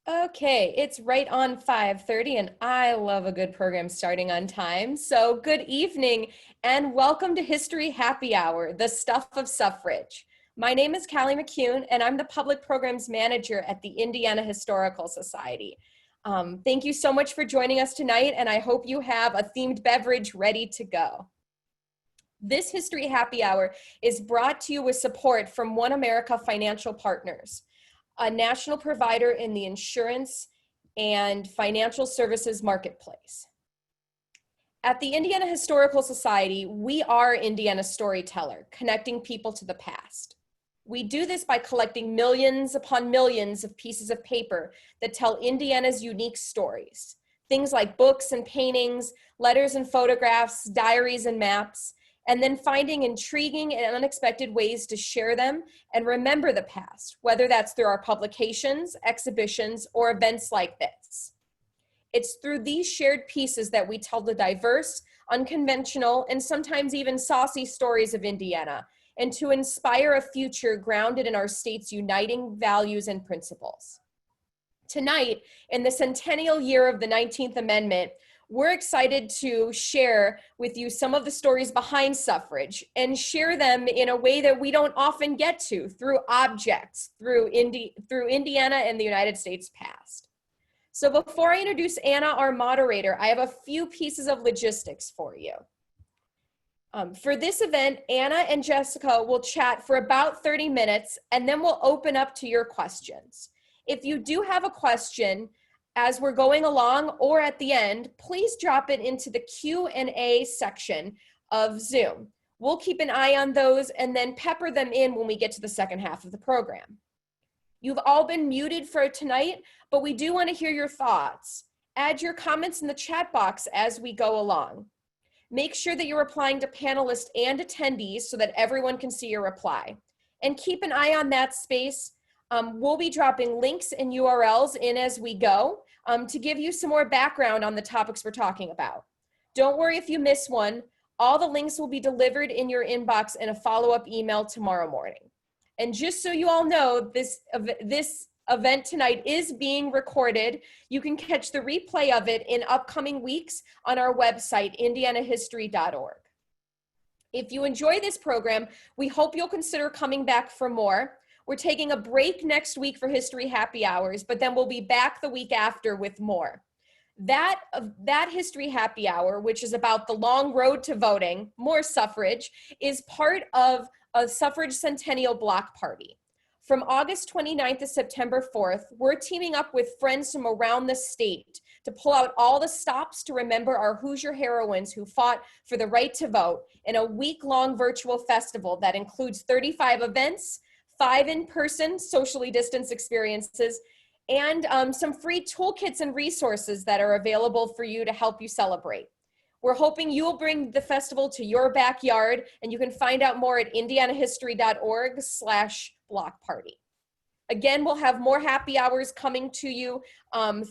Okay, it's right on 5:30 and I love a good program starting on time. So good evening and welcome to History Happy Hour, the Stuff of Suffrage. My name is Callie McCune and I'm the Public Programs Manager at the Indiana Historical Society. Thank you so much for joining us tonight and I hope you have a themed beverage ready to go. This History Happy Hour is brought to you with support from One America Financial Partners, a national provider in the insurance and financial services marketplace. At the Indiana Historical Society, we are Indiana's storyteller, connecting people to the past. We do this by collecting millions upon millions of pieces of paper that tell Indiana's unique stories. Things like books and paintings, letters and photographs, diaries and maps, and then finding intriguing and unexpected ways to share them and remember the past, whether that's through our publications, exhibitions, or events like this. It's through these shared pieces that we tell the diverse, unconventional, and sometimes even saucy stories of Indiana, and to inspire a future grounded in our state's uniting values and principles. Tonight, in the centennial year of the 19th Amendment, we're excited to share with you some of the stories behind suffrage and share them in a way that we don't often get to, through objects, through Indiana and the United States past. So before I introduce Anna, our moderator, I have a few pieces of logistics for you. For this event, Anna and Jessica will chat for about 30 minutes and then we'll open up to your questions. If you do have a question, as we're going along or at the end, please drop it into the Q&A section of Zoom. We'll keep an eye on those and then pepper them in when we get to the second half of the program. You've all been muted for tonight, but we do want to hear your thoughts. Add your comments in the chat box as we go along. Make sure that you're replying to panelists and attendees so that everyone can see your reply. And keep an eye on that space. We'll be dropping links and URLs in as we go to give you some more background on the topics we're talking about. Don't worry if you miss one. All the links will be delivered in your inbox in a follow-up email tomorrow morning. And just so you all know, this event tonight is being recorded. You can catch the replay of it in upcoming weeks on our website, indianahistory.org. If you enjoy this program, we hope you'll consider coming back for more. We're taking a break next week for History Happy Hours, but then we'll be back the week after with more. That History Happy Hour, which is about the long road to voting, more suffrage, is part of a suffrage centennial block party. From August 29th to September 4th, we're teaming up with friends from around the state to pull out all the stops to remember our Hoosier heroines who fought for the right to vote in a week-long virtual festival that includes 35 events, 5 in-person socially distanced experiences, and some free toolkits and resources that are available for you to help you celebrate. We're hoping you'll bring the festival to your backyard, and you can find out more at indianahistory.org/block party. Again, we'll have more happy hours coming to you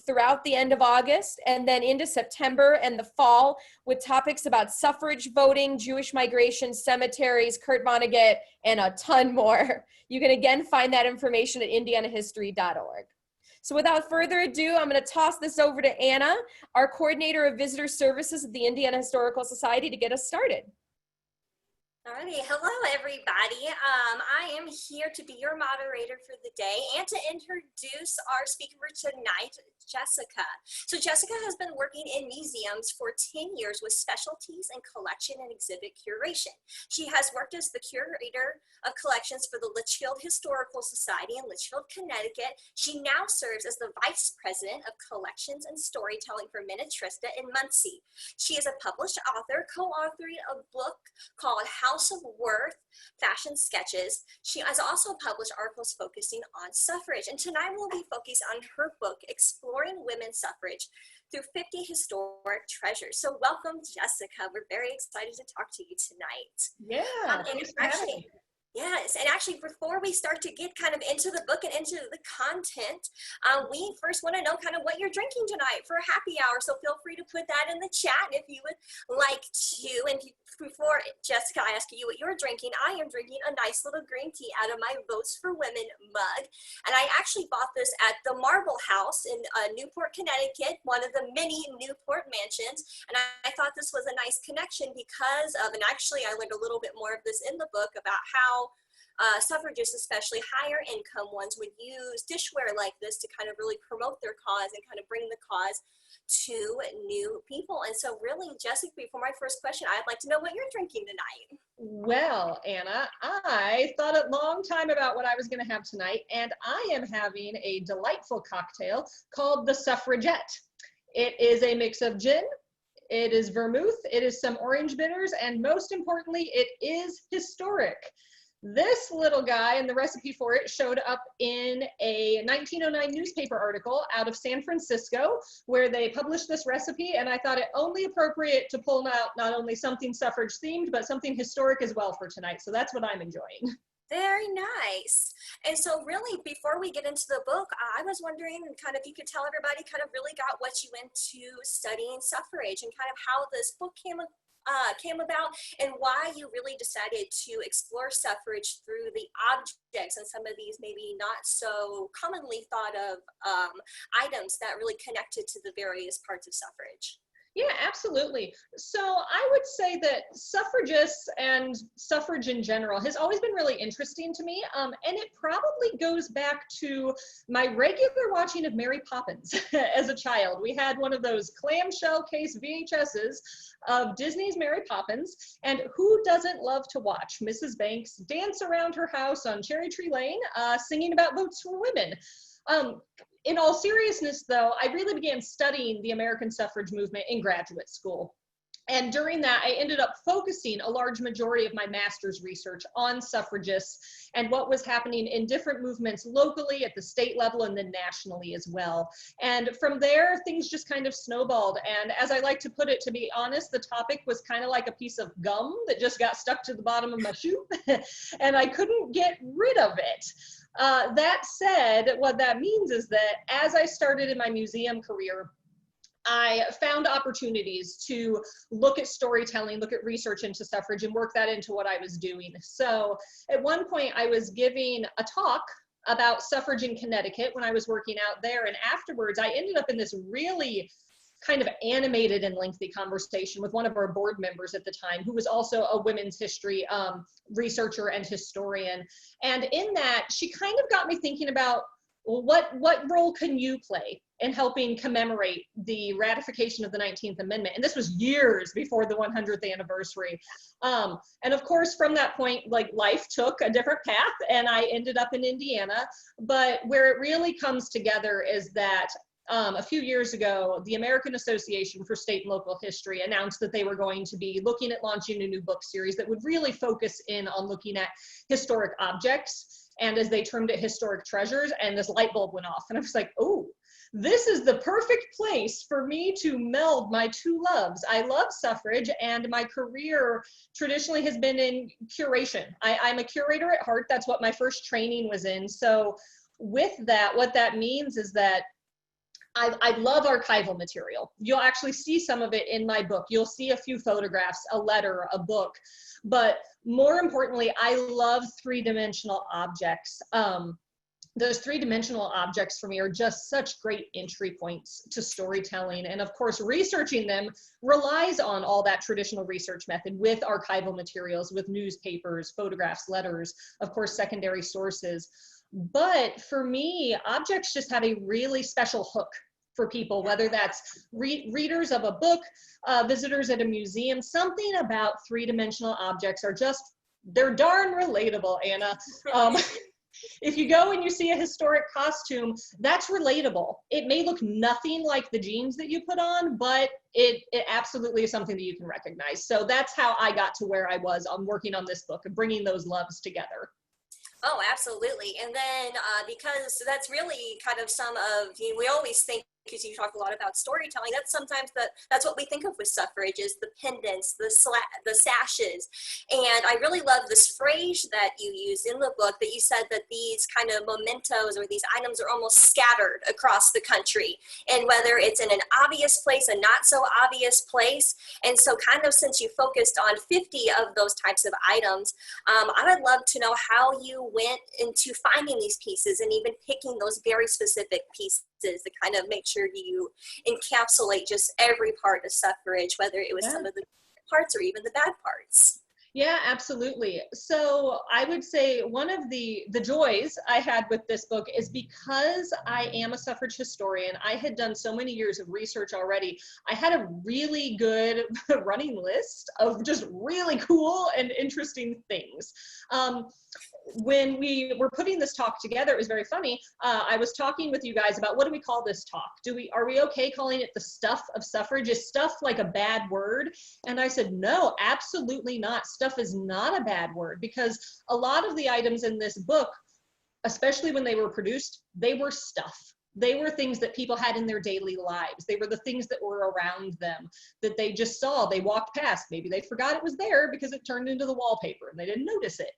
throughout the end of August and then into September and the fall with topics about suffrage, voting, Jewish migration, cemeteries, Kurt Vonnegut, and a ton more. You can again find that information at indianahistory.org. So without further ado, I'm going to toss this over to Anna, our coordinator of visitor services at the Indiana Historical Society, to get us started. Alrighty, hello everybody. I am here to be your moderator for the day and to introduce our speaker for tonight, Jessica. So Jessica has been working in museums for 10 years with specialties in collection and exhibit curation. She has worked as the curator of collections for the Litchfield Historical Society in Litchfield, Connecticut. She now serves as the vice president of collections and storytelling for Minnetrista in Muncie. She is a published author, co-authoring a book called House of Worth, Fashion Sketches. She has also published articles focusing on suffrage, and tonight we'll be focused on her book, Exploring Women's Suffrage Through 50 Historic Treasures. So welcome, Jessica. We're very excited to talk to you tonight. Yeah, Yes, and actually, before we start to get kind of into the book and into the content, we first want to know kind of what you're drinking tonight for a happy hour. So feel free to put that in the chat if you would like to. And before Jessica, I ask you what you're drinking, I am drinking a nice little green tea out of my Votes for Women mug. And I actually bought this at the Marble House in Newport, Connecticut, one of the many Newport mansions. And I thought this was a nice connection because of, and actually I learned a little bit more of this in the book about how suffragists, especially higher income ones, would use dishware like this to kind of really promote their cause and kind of bring the cause to new people. And so really, Jessica, before my first question, I'd like to know what you're drinking tonight. Well, Anna, I thought a long time about what I was going to have tonight, and I am having a delightful cocktail called the Suffragette. It is a mix of gin, it is vermouth, it is some orange bitters, and most importantly, it is historic. This little guy and the recipe for it showed up in a 1909 newspaper article out of San Francisco where they published this recipe, and I thought it only appropriate to pull out not only something suffrage themed, but something historic as well for tonight. So that's what I'm enjoying. Very nice. And so really, before we get into the book, I was wondering kind of, you could tell everybody kind of really got what you into studying suffrage and kind of how this book came about and why you really decided to explore suffrage through the objects and some of these maybe not so commonly thought of items that really connected to the various parts of suffrage. Yeah, absolutely. So I would say that suffragists and suffrage in general has always been really interesting to me. And it probably goes back to my regular watching of Mary Poppins as a child. We had one of those clamshell case VHSs of Disney's Mary Poppins. And who doesn't love to watch Mrs. Banks dance around her house on Cherry Tree Lane, singing about votes for women? In all seriousness, though, I really began studying the American suffrage movement in graduate school. And during that, I ended up focusing a large majority of my master's research on suffragists and what was happening in different movements locally, at the state level, and then nationally as well. And from there, things just kind of snowballed. And as I like to put it, to be honest, the topic was kind of like a piece of gum that just got stuck to the bottom of my shoe, and I couldn't get rid of it. That said, what that means is that as I started in my museum career, I found opportunities to look at storytelling, look at research into suffrage, and work that into what I was doing. So at one point, I was giving a talk about suffrage in Connecticut when I was working out there. And afterwards, I ended up in this really kind of animated and lengthy conversation with one of our board members at the time, who was also a women's history researcher and historian. And in that, she kind of got me thinking about, well, what role can you play in helping commemorate the ratification of the 19th Amendment? And this was years before the 100th anniversary. And of course, from that point, like, life took a different path and I ended up in Indiana. But where it really comes together is that a few years ago, the American Association for State and Local History announced that they were going to be looking at launching a new book series that would really focus in on looking at historic objects, and as they termed it, historic treasures. And this light bulb went off and I was like, oh, this is the perfect place for me to meld my two loves. I love suffrage, and my career traditionally has been in curation. I'm a curator at heart. That's what my first training was in. So with that, what that means is that I love archival material. You'll actually see some of it in my book. You'll see a few photographs, a letter, a book, but more importantly, I love three-dimensional objects. Those three-dimensional objects for me are just such great entry points to storytelling. And of course, researching them relies on all that traditional research method with archival materials, with newspapers, photographs, letters, of course, secondary sources. But for me, objects just have a really special hook for people, whether that's readers of a book, visitors at a museum. Something about three-dimensional objects are just, they're darn relatable, Anna. If you go and you see a historic costume, that's relatable. It may look nothing like the jeans that you put on, but it absolutely is something that you can recognize. So that's how I got to where I was on working on this book and bringing those loves together. Oh, absolutely. And then because that's really kind of some of, we always think because you talk a lot about storytelling, that's sometimes that's what we think of with suffrage, is the pendants, the sashes. And I really love this phrase that you used in the book, that you said that these kind of mementos or these items are almost scattered across the country, and whether it's in an obvious place, a not so obvious place. And so kind of, since you focused on 50 of those types of items, I would love to know how you went into finding these pieces and even picking those very specific pieces to kind of make sure you encapsulate just every part of suffrage, whether it was some of the parts or even the bad parts. Yeah, absolutely. So I would say one of the joys I had with this book is because I am a suffrage historian, I had done so many years of research already. I had a really good running list of just really cool and interesting things. When we were putting this talk together, it was very funny. I was talking with you guys about, what do we call this talk? Are we okay calling it the stuff of suffrage? Is stuff like a bad word? And I said, no, absolutely not. Stuff is not a bad word, because a lot of the items in this book, especially when they were produced, they were stuff. They were things that people had in their daily lives. They were the things that were around them, that they just saw, they walked past. Maybe they forgot it was there because it turned into the wallpaper and they didn't notice it.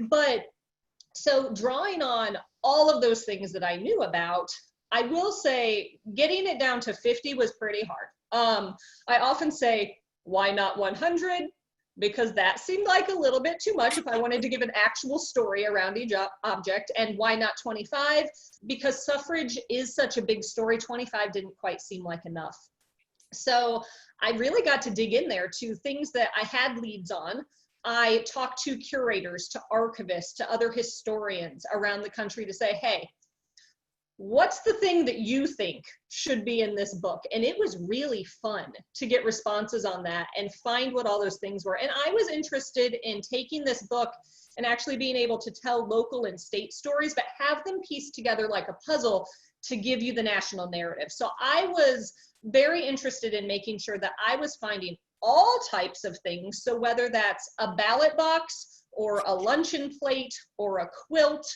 But so drawing on all of those things that I knew about, I will say getting it down to 50 was pretty hard. I often say, why not 100? Because that seemed like a little bit too much if I wanted to give an actual story around each object. And why not 25? Because suffrage is such a big story, 25 didn't quite seem like enough. So I really got to dig in there to things that I had leads on. I talked to curators, to archivists, to other historians around the country to say, hey, what's the thing that you think should be in this book? And it was really fun to get responses on that and find what all those things were. And I was interested in taking this book and actually being able to tell local and state stories, but have them pieced together like a puzzle to give you the national narrative. So I was very interested in making sure that I was finding all types of things. So whether that's a ballot box or a luncheon plate or a quilt,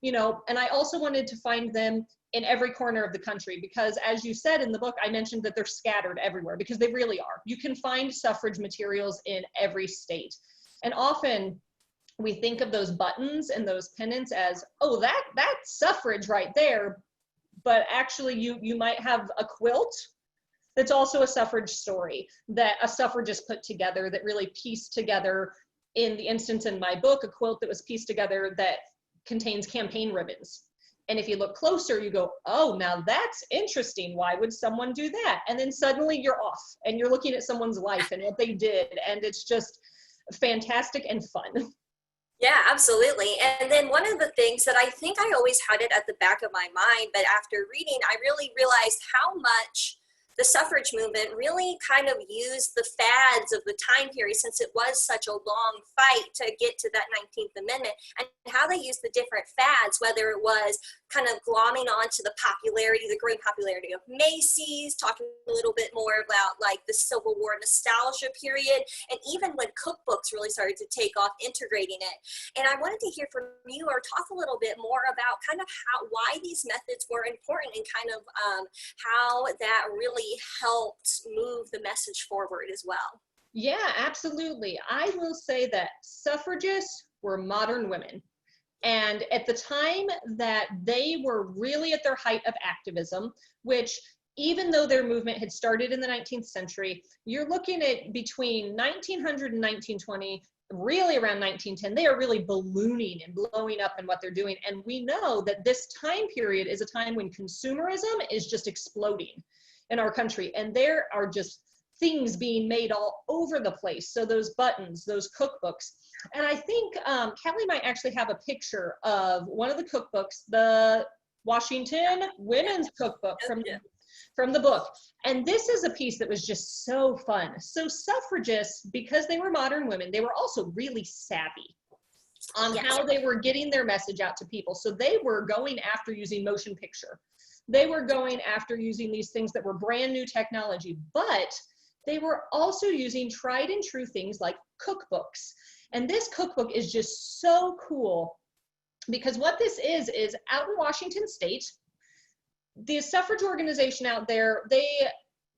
you know, and I also wanted to find them in every corner of the country, because as you said in the book, I mentioned that they're scattered everywhere, because they really are. You can find suffrage materials in every state. And often we think of those buttons and those pennants as, oh, that's suffrage right there. But actually you might have a quilt that's also a suffrage story that a suffragist put together, that really pieced together, in the instance in my book, a quilt that was pieced together that contains campaign ribbons. And if you look closer, you go, oh, now that's interesting. Why would someone do that? And then suddenly you're off and you're looking at someone's life and what they did. And it's just fantastic and fun. Yeah, absolutely. And then one of the things that I think I always had it at the back of my mind, but after reading, I really realized how much the suffrage movement really kind of used the fads of the time period, since it was such a long fight to get to that 19th Amendment, and how they used the different fads, whether it was kind of glomming onto the popularity, the growing popularity of Macy's, talking a little bit more about like the Civil War nostalgia period, and even when cookbooks really started to take off, integrating it. And I wanted to hear from you, or talk a little bit more about kind of why these methods were important, and kind of how that really helped move the message forward as well. Yeah, absolutely. I will say that suffragists were modern women. And at the time that they were really at their height of activism, which, even though their movement had started in the 19th century, you're looking at between 1900 and 1920, really around 1910, they are really ballooning and blowing up in what they're doing. And we know that this time period is a time when consumerism is just exploding in our country. And there are just things being made all over the place. So those buttons, those cookbooks. And I think Kelly might actually have a picture of one of the cookbooks, the Washington Women's Cookbook from the book. And this is a piece that was just so fun. So suffragists, because they were modern women, they were also really savvy on how they were getting their message out to people. So they were going after using motion picture. They were going after using these things that were brand new technology, but they were also using tried and true things like cookbooks. And this cookbook is just so cool, because what this is out in Washington State, the suffrage organization out there, they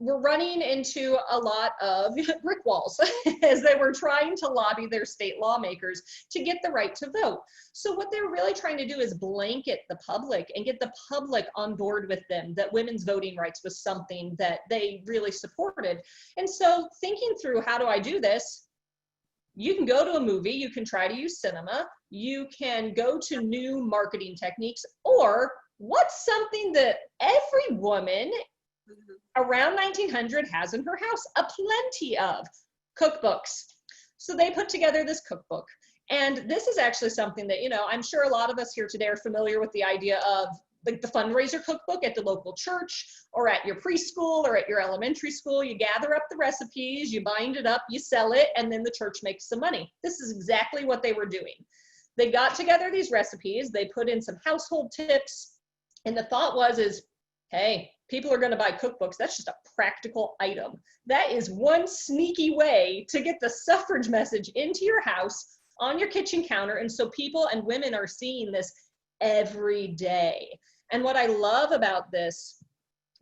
were running into a lot of brick walls as they were trying to lobby their state lawmakers to get the right to vote. So what they're really trying to do is blanket the public and get the public on board with them, that women's voting rights was something that they really supported. And so thinking through, how do I do this? You can go to a movie, you can try to use cinema, you can go to new marketing techniques, or what's something that every woman around 1900 has in her house? A plenty of cookbooks. So they put together this cookbook. And this is actually something that, you know, I'm sure a lot of us here today are familiar with the idea of like the fundraiser cookbook at the local church or at your preschool or at your elementary school. You gather up the recipes, you bind it up, you sell it, and then the church makes some money. This is exactly what they were doing. They got together these recipes, they put in some household tips, and the thought was, hey, people are going to buy cookbooks. That's just a practical item. That is one sneaky way to get the suffrage message into your house, on your kitchen counter. And so people and women are seeing this every day. And what I love about this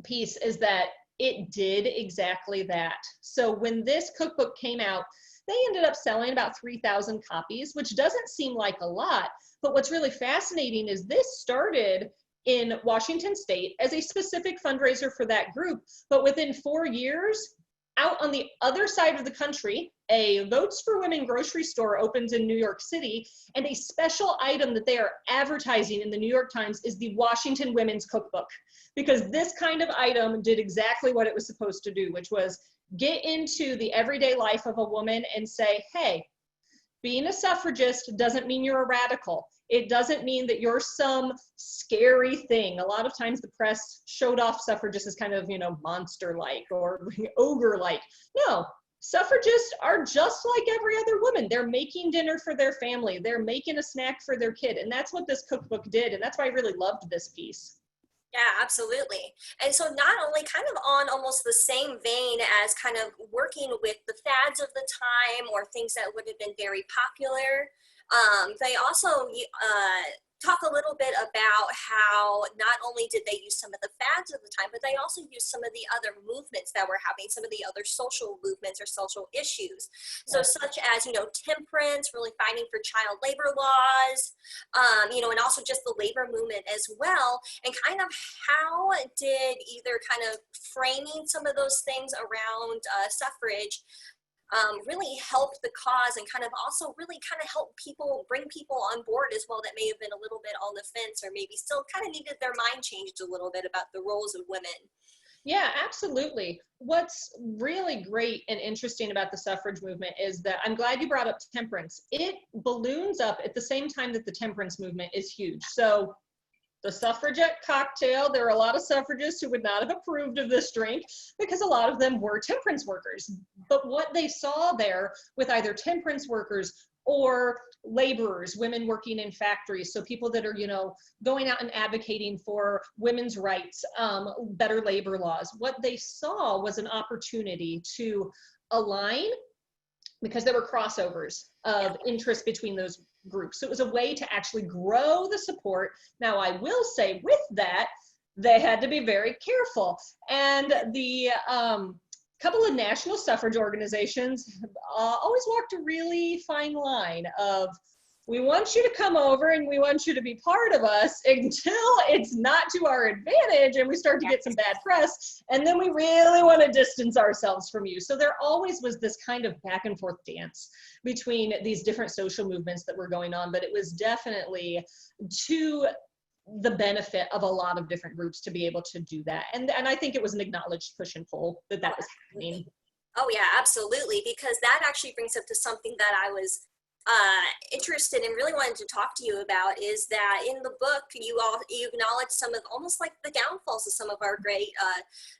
piece is that it did exactly that. So when this cookbook came out, they ended up selling about 3,000 copies, which doesn't seem like a lot. But what's really fascinating is this started in Washington State as a specific fundraiser for that group. But within 4 years, out on the other side of the country, a Votes for Women grocery store opens in New York City, and a special item that they are advertising in the New York Times is the Washington Women's Cookbook, because this kind of item did exactly what it was supposed to do, which was get into the everyday life of a woman and say, hey, being a suffragist doesn't mean you're a radical. It doesn't mean that you're some scary thing. A lot of times the press showed off suffragists as kind of, you know, monster-like or ogre-like. No, suffragists are just like every other woman. They're making dinner for their family. They're making a snack for their kid. And that's what this cookbook did. And that's why I really loved this piece. Yeah, absolutely. And so not only kind of on almost the same vein as kind of working with the fads of the time or things that would have been very popular, they also talk a little bit about how not only did they use some of the fads of the time, but they also used some of the other movements that were happening, some of the other social movements or social issues. So such as, you know, temperance, really fighting for child labor laws, you know, and also just the labor movement as well. And kind of how did either kind of framing some of those things around suffrage really helped the cause, and kind of also really kind of help people, bring people on board as well that may have been a little bit on the fence or maybe still kind of needed their mind changed a little bit about the roles of women. Yeah, absolutely. What's really great and interesting about the suffrage movement is that, I'm glad you brought up temperance. It balloons up at the same time that the temperance movement is huge. So the suffragette cocktail, there are a lot of suffragists who would not have approved of this drink because a lot of them were temperance workers. But what they saw there with either temperance workers or laborers, women working in factories, so people that are, you know, going out and advocating for women's rights, better labor laws, what they saw was an opportunity to align, because there were crossovers of interest between those groups. So it was a way to actually grow the support. Now, I will say with that, they had to be very careful. And the couple of national suffrage organizations always walked a really fine line of, we want you to come over and we want you to be part of us until it's not to our advantage and we start to get some bad press, and then we really want to distance ourselves from you. So there always was this kind of back and forth dance between these different social movements that were going on, but it was definitely to the benefit of a lot of different groups to be able to do that. And I think it was an acknowledged push and pull that was happening. Oh yeah, absolutely, because that actually brings up to something that I was interested and really wanted to talk to you about, is that in the book you acknowledge some of almost like the downfalls of some of our great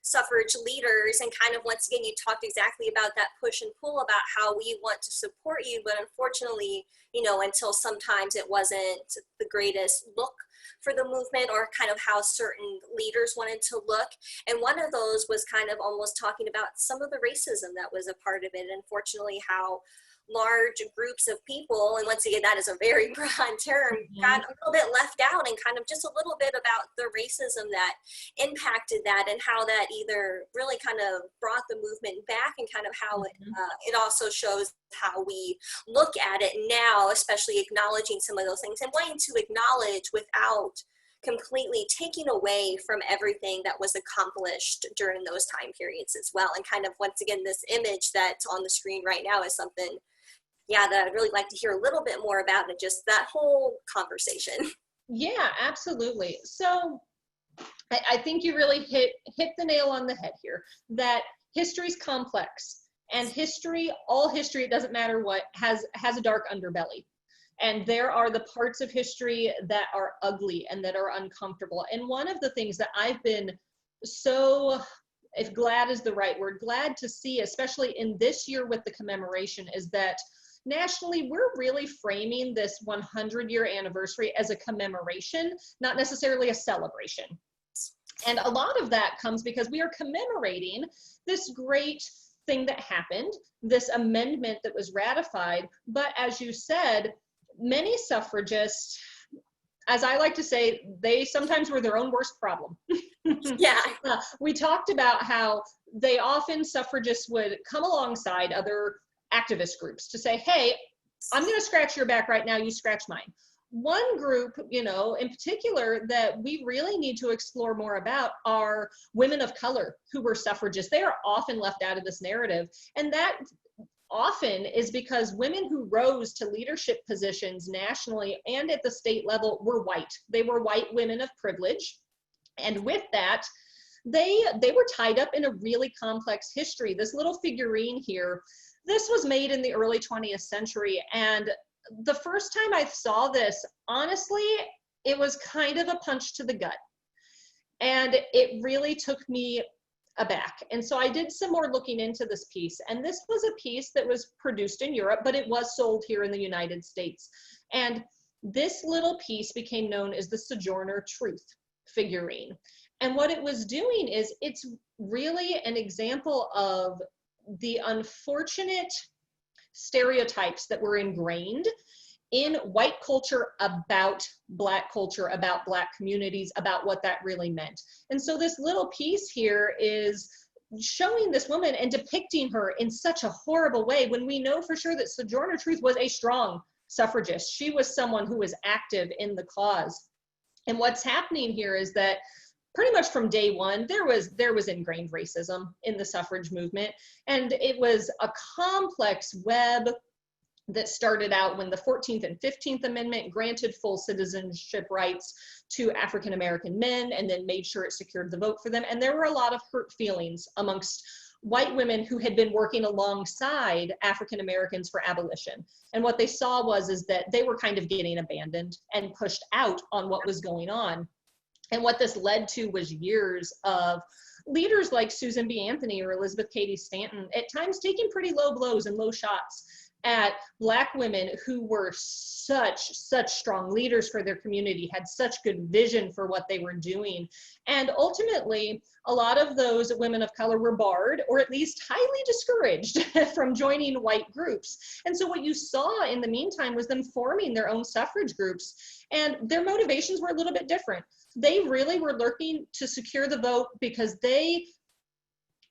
suffrage leaders, and kind of once again you talked exactly about that push and pull about how we want to support you, but unfortunately, you know, until sometimes it wasn't the greatest look for the movement, or kind of how certain leaders wanted to look. And one of those was kind of almost talking about some of the racism that was a part of it, and unfortunately how large groups of people, and once again, that is a very broad term, got a little bit left out, and kind of just a little bit about the racism that impacted that, and how that either really kind of brought the movement back, and kind of how it also shows how we look at it now, especially acknowledging some of those things and wanting to acknowledge without completely taking away from everything that was accomplished during those time periods as well. And kind of, once again, this image that's on the screen right now is something, yeah, that I'd really like to hear a little bit more about, and just that whole conversation. Yeah, absolutely. So I think you really hit the nail on the head here, that history's complex, and history, all history, it doesn't matter what, has a dark underbelly. And there are the parts of history that are ugly and that are uncomfortable. And one of the things that I've been so, if glad is the right word, glad to see, especially in this year with the commemoration, is that nationally, we're really framing this 100-year anniversary as a commemoration, not necessarily a celebration. And a lot of that comes because we are commemorating this great thing that happened, this amendment that was ratified. But as you said, many suffragists, as I like to say, they sometimes were their own worst problem. Yeah. We talked about how they often, suffragists would come alongside other activist groups to say, hey, I'm going to scratch your back right now, you scratch mine. One group, you know, in particular that we really need to explore more about are women of color who were suffragists. They are often left out of this narrative. And that often is because women who rose to leadership positions nationally and at the state level were white. They were white women of privilege. And with that, they were tied up in a really complex history. This little figurine here, this was made in the early 20th century. And the first time I saw this, honestly, it was kind of a punch to the gut. And it really took me aback. And so I did some more looking into this piece. And this was a piece that was produced in Europe, but it was sold here in the United States. And this little piece became known as the Sojourner Truth figurine. And what it was doing is, it's really an example of the unfortunate stereotypes that were ingrained in white culture about Black culture, about Black communities, about what that really meant. And so this little piece here is showing this woman and depicting her in such a horrible way, when we know for sure that Sojourner Truth was a strong suffragist. She was someone who was active in the cause. And what's happening here is that pretty much from day one, there was ingrained racism in the suffrage movement. And it was a complex web that started out when the 14th and 15th Amendment granted full citizenship rights to African American men, and then made sure it secured the vote for them. And there were a lot of hurt feelings amongst white women who had been working alongside African Americans for abolition. And what they saw is that they were kind of getting abandoned and pushed out on what was going on. And what this led to was years of leaders like Susan B. Anthony or Elizabeth Cady Stanton at times taking pretty low blows and low shots at Black women who were such strong leaders for their community, had such good vision for what they were doing. And ultimately, a lot of those women of color were barred, or at least highly discouraged from joining white groups. And so what you saw in the meantime was them forming their own suffrage groups, and their motivations were a little bit different. They really were looking to secure the vote because they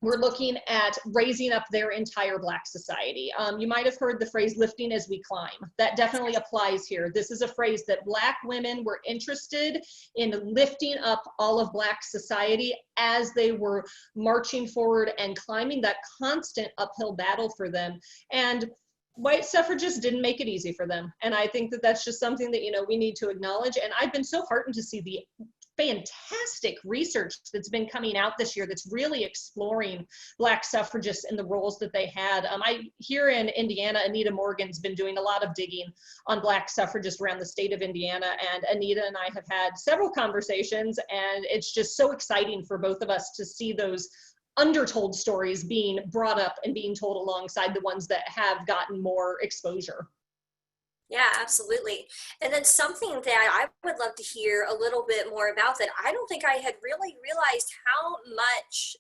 were looking at raising up their entire Black society. You might have heard the phrase lifting as we climb. That definitely applies here. This is a phrase that Black women were interested in, lifting up all of Black society as they were marching forward and climbing that constant uphill battle for them. And white suffragists didn't make it easy for them. And I think that that's just something that, you know, we need to acknowledge. And I've been so heartened to see the fantastic research that's been coming out this year that's really exploring Black suffragists and the roles that they had. Here in Indiana, Anita Morgan's been doing a lot of digging on Black suffragists around the state of Indiana, and Anita and I have had several conversations, and it's just so exciting for both of us to see those undertold stories being brought up and being told alongside the ones that have gotten more exposure. Yeah, absolutely. And then something that I would love to hear a little bit more about, that I don't think I had really realized how much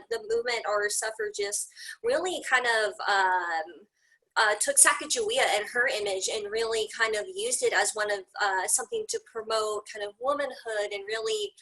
the movement or suffragists really kind of took Sacagawea and her image and really kind of used it as one of something to promote kind of womanhood and really,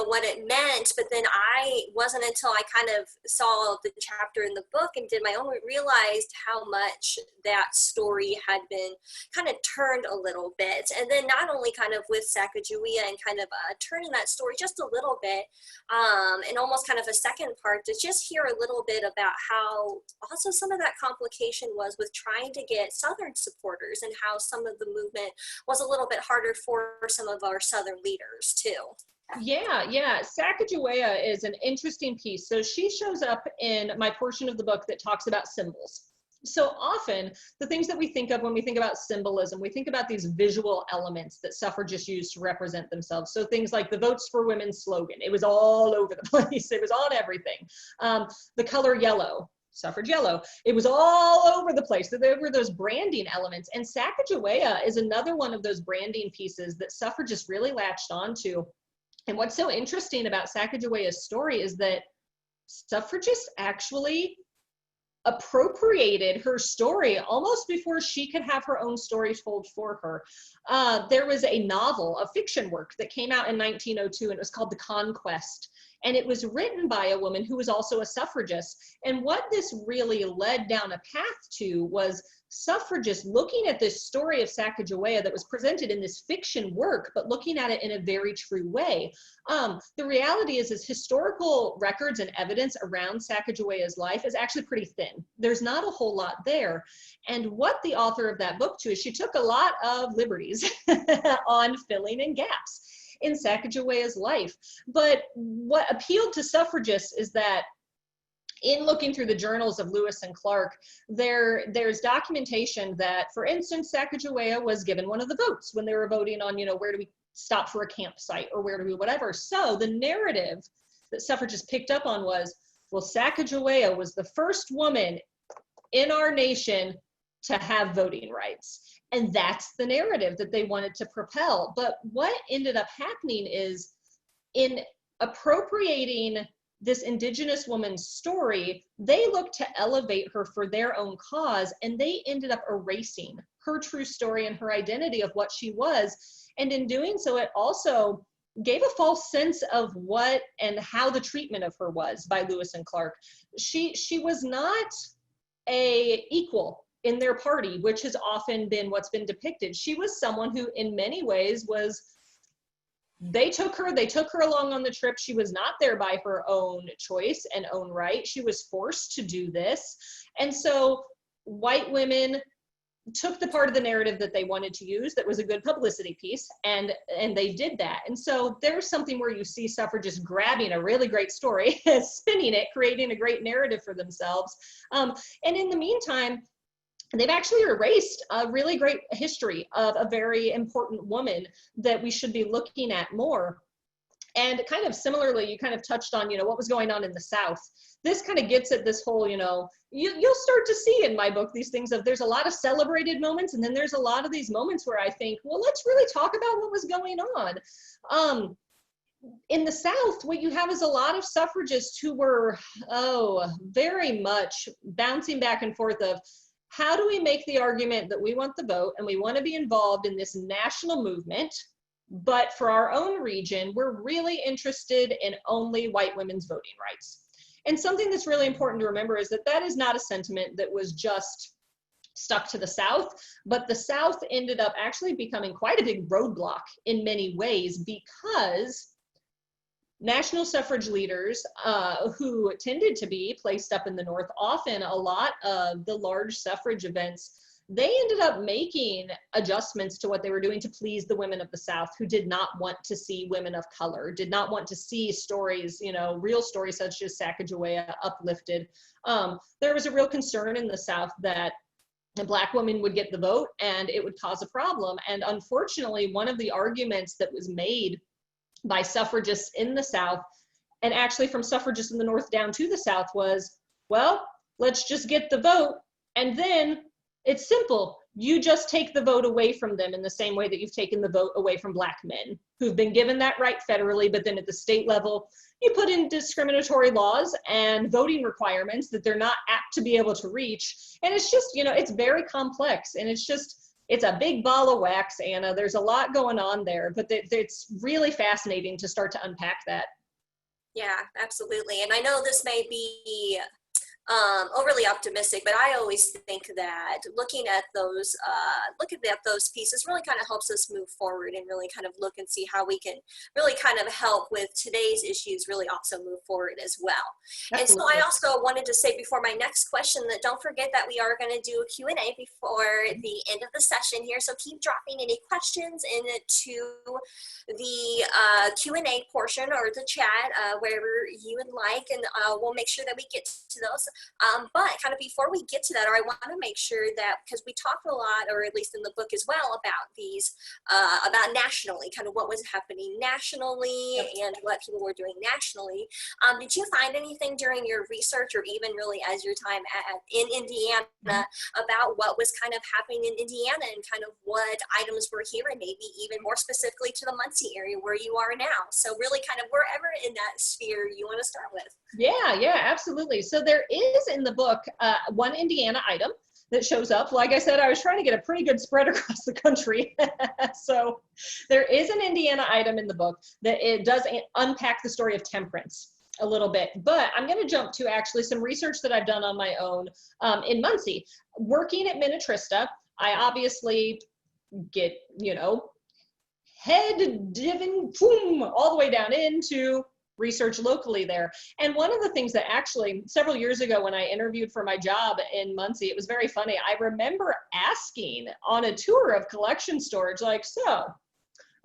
what it meant. But then I wasn't until I kind of saw the chapter in the book and did my own, realized how much that story had been kind of turned a little bit. And then not only kind of with Sacagawea and kind of turning that story just a little bit, and almost kind of a second part to just hear a little bit about how also some of that complication was with trying to get Southern supporters and how some of the movement was a little bit harder for some of our Southern leaders too. Yeah. Sacagawea is an interesting piece. So she shows up in my portion of the book that talks about symbols. So often, the things that we think of when we think about symbolism, we think about these visual elements that suffragists used to represent themselves. So things like the Votes for Women slogan, it was all over the place. It was on everything. The color yellow, suffrage yellow, it was all over the place. So there were those branding elements. And Sacagawea is another one of those branding pieces that suffragists really latched onto. And what's so interesting about Sacagawea's story is that suffragists actually appropriated her story almost before she could have her own story told for her. There was a novel, a fiction work that came out in 1902, and it was called The Conquest. And it was written by a woman who was also a suffragist. And what this really led down a path to was suffragists looking at this story of Sacagawea that was presented in this fiction work, but looking at it in a very true way. The reality is historical records and evidence around Sacagawea's life is actually pretty thin. There's not a whole lot there. And what the author of that book to is she took a lot of liberties on filling in gaps in Sacagawea's life. But what appealed to suffragists is that in looking through the journals of Lewis and Clark, there's documentation that, for instance, Sacagawea was given one of the votes when they were voting on, where do we stop for a campsite or where do we whatever. So the narrative that suffragists picked up on was, well, Sacagawea was the first woman in our nation to have voting rights. And that's the narrative that they wanted to propel. But what ended up happening is, in appropriating this Indigenous woman's story, they looked to elevate her for their own cause, and they ended up erasing her true story and her identity of what she was. And in doing so, it also gave a false sense of what and how the treatment of her was by Lewis and Clark. She was not a equal in their party, which has often been what's been depicted. She was someone who in many ways was, they took her along on the trip. She was not there by her own choice and own right. She was forced to do this. And so white women took the part of the narrative that they wanted to use that was a good publicity piece, and they did that. And so there's something where you see suffragists grabbing a really great story, spinning it, creating a great narrative for themselves. And in the meantime, they've actually erased a really great history of a very important woman that we should be looking at more. And kind of similarly, you kind of touched on, what was going on in the South. This kind of gets at this whole, you'll start to see in my book these things of, there's a lot of celebrated moments, and then there's a lot of these moments where I think, well, let's really talk about what was going on. In the South, what you have is a lot of suffragists who were, very much bouncing back and forth of, how do we make the argument that we want the vote and we want to be involved in this national movement, but for our own region, we're really interested in only white women's voting rights? And something that's really important to remember is that that is not a sentiment that was just stuck to the South, but the South ended up actually becoming quite a big roadblock in many ways, because national suffrage leaders who tended to be placed up in the North, often a lot of the large suffrage events, they ended up making adjustments to what they were doing to please the women of the South, who did not want to see women of color, did not want to see stories, real stories such as Sacagawea uplifted. There was a real concern in the South that a Black woman would get the vote and it would cause a problem. And unfortunately, one of the arguments that was made by suffragists in the South, and actually from suffragists in the North down to the South, was, well, let's just get the vote, and then it's simple. you just take the vote away from them in the same way that you've taken the vote away from Black men who've been given that right federally, but then at the state level, you put in discriminatory laws and voting requirements that they're not apt to be able to reach. And it's just, you know, it's very complex, and it's a big ball of wax, Anna. There's a lot going on there, but it's really fascinating to start to unpack that. Yeah, absolutely. And I know this may be overly optimistic, but I always think that looking at those pieces really kind of helps us move forward and really kind of look and see how we can really kind of help with today's issues really also move forward as well. Absolutely. And so I also wanted to say before my next question that don't forget that we are going to do a Q&A before the end of the session here. So keep dropping any questions into the Q&A portion or the chat, wherever you would like, and we'll make sure that we get to those. But kind of before we get to that, or I want to make sure that, because we talked a lot, or at least in the book as well, about these, about nationally, kind of what was happening nationally and what people were doing nationally. Did you find anything during your research, or even really as your time in Indiana, about what was kind of happening in Indiana and kind of what items were here, and maybe even more specifically to the Muncie area where you are now? So really kind of wherever in that sphere you want to start with. Yeah, absolutely. So there is in the book one Indiana item that shows up. Like I said, I was trying to get a pretty good spread across the country. So there is an Indiana item in the book that it does unpack the story of temperance a little bit. But I'm going to jump to actually some research that I've done on my own in Muncie. Working at Minnetrista, I obviously get, you know, head diving boom, all the way down into research locally there. And one of the things that actually several years ago when I interviewed for my job in Muncie, it was very funny. I remember asking on a tour of collection storage, like, so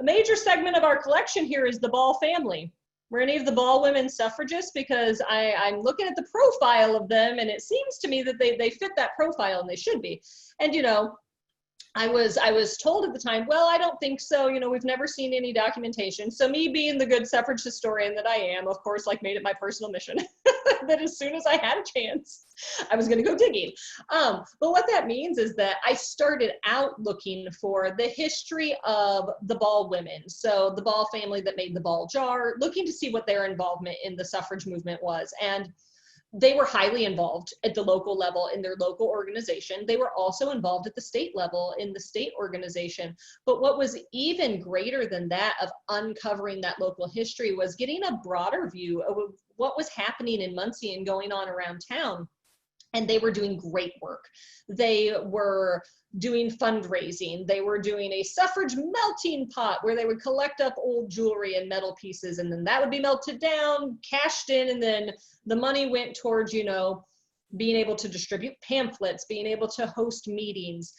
a major segment of our collection here is the Ball family. Were any of the Ball women suffragists? Because I'm looking at the profile of them, and it seems to me that they fit that profile, and they should be. And, you know, I was told at the time, well, I don't think so. You know, we've never seen any documentation. So me being the good suffrage historian that I am, of course, like made it my personal mission that as soon as I had a chance, I was going to go digging. But what that means is that I started out looking for the history of the Ball women. So the Ball family that made the Ball jar, looking to see what their involvement in the suffrage movement was. And they were highly involved at the local level in their local organization. They were also involved at the state level in the state organization. But what was even greater than that of uncovering that local history was getting a broader view of what was happening in Muncie and going on around town. And they were doing great work. They were doing fundraising. They were doing a suffrage melting pot where they would collect up old jewelry and metal pieces, and then that would be melted down, cashed in, and then the money went towards, you know, being able to distribute pamphlets, being able to host meetings.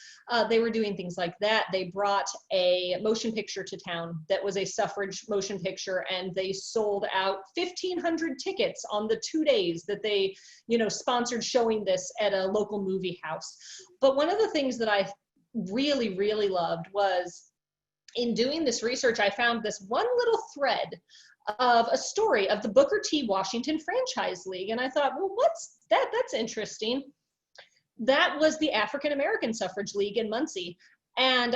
They were doing things like that. They brought a motion picture to town that was a suffrage motion picture, and they sold out 1,500 tickets on the 2 days that they, you know, sponsored showing this at a local movie house. But one of the things that I really, really loved was in doing this research, I found this one little thread of a story of the Booker T. Washington Franchise League. And I thought, well, what's that? That's interesting. That was the African American Suffrage League in Muncie. And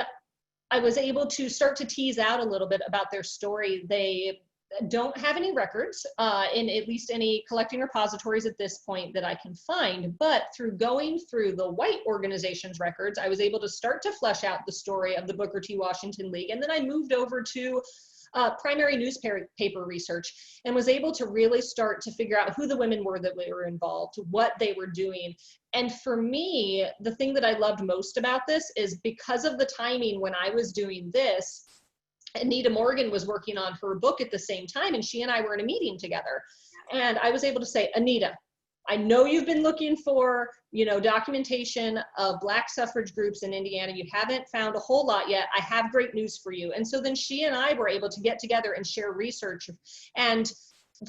I was able to start to tease out a little bit about their story. They don't have any records in at least any collecting repositories at this point that I can find, but through going through the white organization's records, I was able to start to flesh out the story of the Booker T. Washington League. And then I moved over to primary newspaper research and was able to really start to figure out who the women were that were involved, what they were doing. And for me, the thing that I loved most about this is because of the timing when I was doing this, Anita Morgan was working on her book at the same time, and she and I were in a meeting together. And I was able to say, Anita, I know you've been looking for, you know, documentation of Black suffrage groups in Indiana. You haven't found a whole lot yet. I have great news for you. And so then she and I were able to get together and share research. And